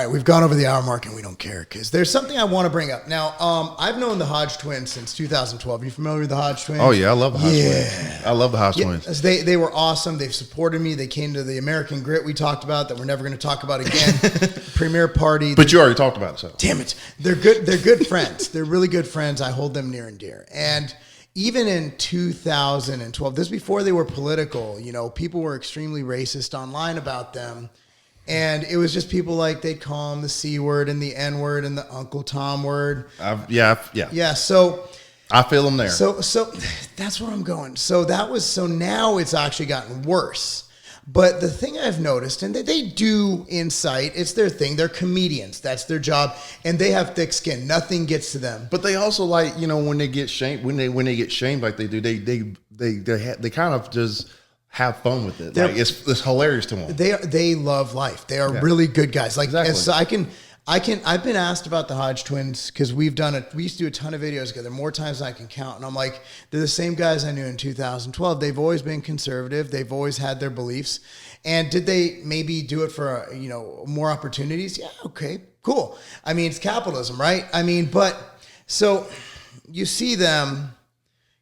All right, we've gone over the hour mark and we don't care because there's something I want to bring up. Now, I've known the Hodge twins since 2012. Are you familiar with the Hodge twins? Oh, yeah. I love the Hodge twins. I love the Hodge twins. They were awesome. They've supported me. They came to the American Grit we talked about that we're never going to talk about again. Premiere party. But you already talked about it. So. Damn it. They're good friends. They're really good friends. I hold them near and dear. And even in 2012, this is before they were political, people were extremely racist online about them. And it was just people like they'd call them the C word and the N word and the Uncle Tom word. Yeah. So I feel them there. So that's where I'm going. So now it's actually gotten worse. But the thing I've noticed, and they do incite, it's their thing. They're comedians. That's their job, and they have thick skin. Nothing gets to them. But they also when they get shamed, when they get shamed like they do, they kind of just have fun with it. Like it's hilarious to them. They love life. They are really good guys. Like exactly. And so I've been asked about the Hodge twins because we used to do a ton of videos together, more times than I can count. And I'm like, they're the same guys I knew in 2012. They've always been conservative. They've always had their beliefs. And did they maybe do it for, more opportunities? Yeah. Okay, cool. I mean, it's capitalism, right? I mean, but so you see them,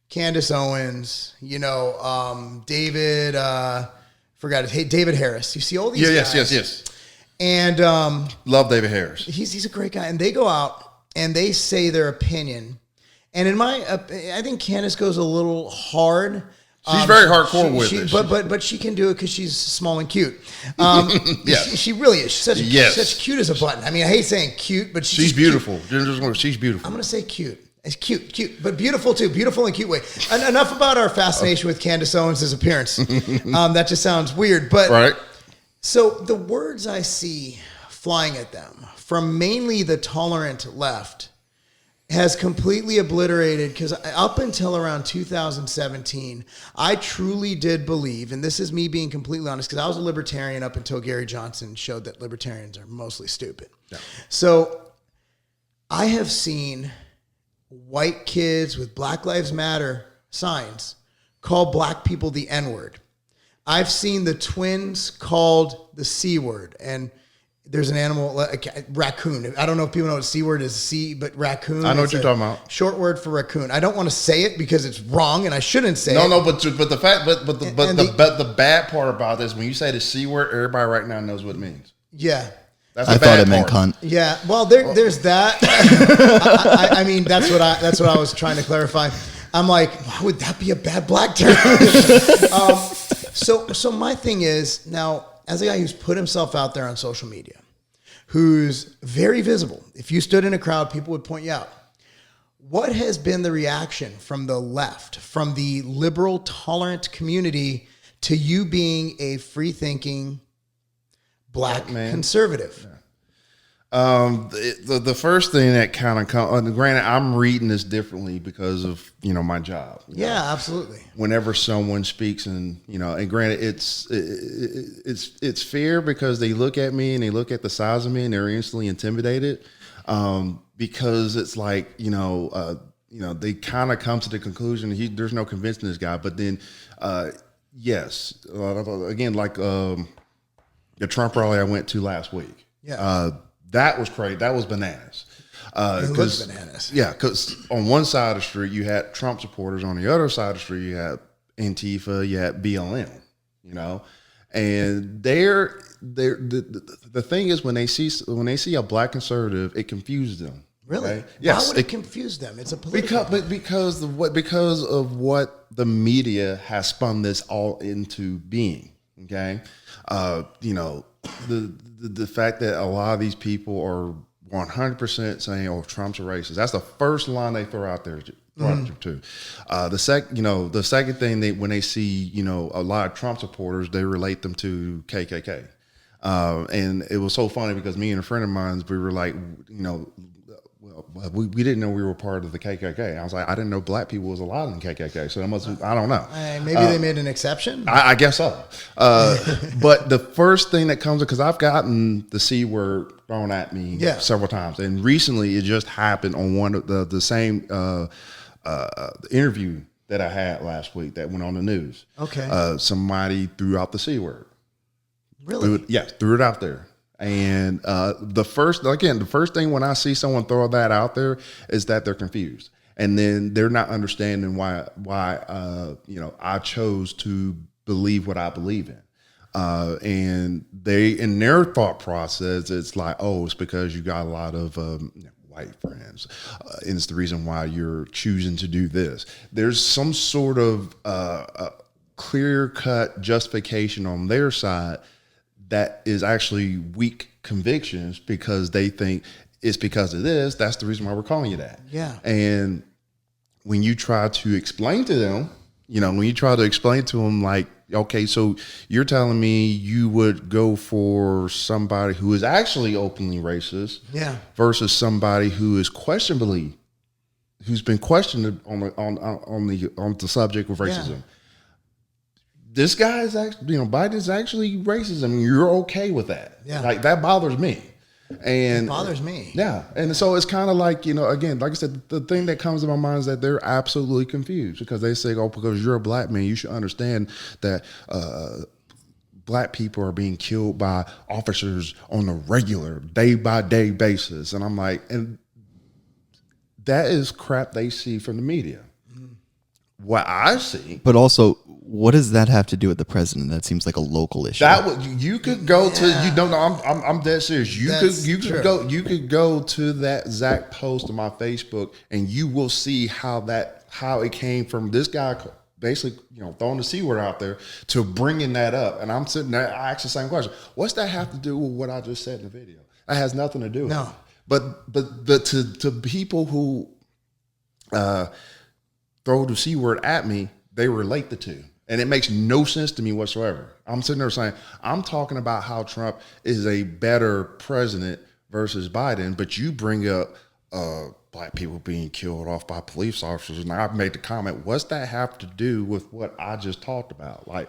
Candace Owens, David, David Harris. You see all these guys. Yes. And love David Harris. He's a great guy. And they go out and they say their opinion. And I think Candace goes a little hard. She's very hardcore with it. But she can do it because she's small and cute. Yeah. She really is. She's such cute as a button. I mean, I hate saying cute, but she's beautiful. Cute. She's beautiful. I'm going to say cute. It's cute, but beautiful too. Beautiful in a cute way. Enough about our fascination with Candace Owens' appearance. That just sounds weird. But right. So the words I see flying at them from mainly the tolerant left has completely obliterated, because up until around 2017, I truly did believe, and this is me being completely honest, because I was a libertarian up until Gary Johnson showed that libertarians are mostly stupid. Yeah. So I have seen white kids with Black Lives Matter signs call black people the N-word. I've seen the twins called the C word, and there's an animal, a raccoon. I don't know if people know what C word is, but raccoon. I know what you're talking about. Short word for raccoon. I don't want to say it because it's wrong, and I shouldn't say it. No, but the bad part about this, when you say the C word, everybody right now knows what it means. Yeah. I thought it meant cunt. Yeah, well, there's that. I mean, that's what I was trying to clarify. I'm like, why would that be a bad black term? So my thing is, now, as a guy who's put himself out there on social media, who's very visible, if you stood in a crowd, people would point you out. What has been the reaction from the left, from the liberal, tolerant community, to you being a free-thinking black conservative? Yeah. The first thing that kind of comes, granted, I'm reading this differently because of my job. Yeah, absolutely. Whenever someone speaks, and and granted, it's fair because they look at me and they look at the size of me and they're instantly intimidated, because it's like they kind of come to the conclusion there's no convincing this guy. But then, yes, again, like the Trump rally I went to last week. Yeah. That was crazy. That was bananas. It was bananas. Yeah, because on one side of the street you had Trump supporters, on the other side of the street you had Antifa, you had BLM. And the thing is, when they see a black conservative, it confuses them. Really? Right? Yes. Why would it confuse them? It's a political because of what the media has spun this all into being. Okay, the fact that a lot of these people are 100% saying, "Oh, Trump's a racist." That's the first line they throw out there. Too. The second thing, when they see a lot of Trump supporters, they relate them to KKK. And it was so funny because me and a friend of mine, we were like, we didn't know we were part of the KKK. I was like, I didn't know black people was allowed in KKK. So I don't know. Maybe they made an exception. I guess so. But the first thing that comes, because I've gotten the C word thrown at me several times, and recently it just happened on one of the same interview that I had last week that went on the news. Okay. Somebody threw out the C word. Really? Threw it out there. And the first thing when I see someone throw that out there is that they're confused, and then they're not understanding why I chose to believe what I believe in. And they, in their thought process, it's like, oh, it's because you got a lot of white friends, and it's the reason why you're choosing to do this. There's some sort of clear-cut justification on their side that is actually weak convictions because they think it's because of this. That's the reason why we're calling you that. Yeah. And when you try to explain to them, like, okay, so you're telling me you would go for somebody who is actually openly racist, versus somebody who is who's been questioned on the subject of racism. Yeah. This guy is actually, Biden's actually racist. I mean, you're okay with that. Yeah. Like, that bothers me. And it bothers me. Yeah. And so it's kind of like, again, like I said, the thing that comes to my mind is that they're absolutely confused because they say, oh, because you're a black man, you should understand that black people are being killed by officers on a regular day-by-day basis. And I'm like, and that is crap they see from the media. What I see. But also, what does that have to do with the president? That seems like a local issue. You could go to I'm dead serious. You could go to that Zach post on my Facebook and you will see how it came from this guy basically throwing the C word out there to bringing that up. And I'm sitting there, I ask the same question. What's that have to do with what I just said in the video? That has nothing to do with it. But to people who throw the C word at me, they relate the two. And it makes no sense to me whatsoever. I'm sitting there saying, I'm talking about how Trump is a better president versus Biden, but you bring up black people being killed off by police officers. And I've made the comment, what's that have to do with what I just talked about? Like,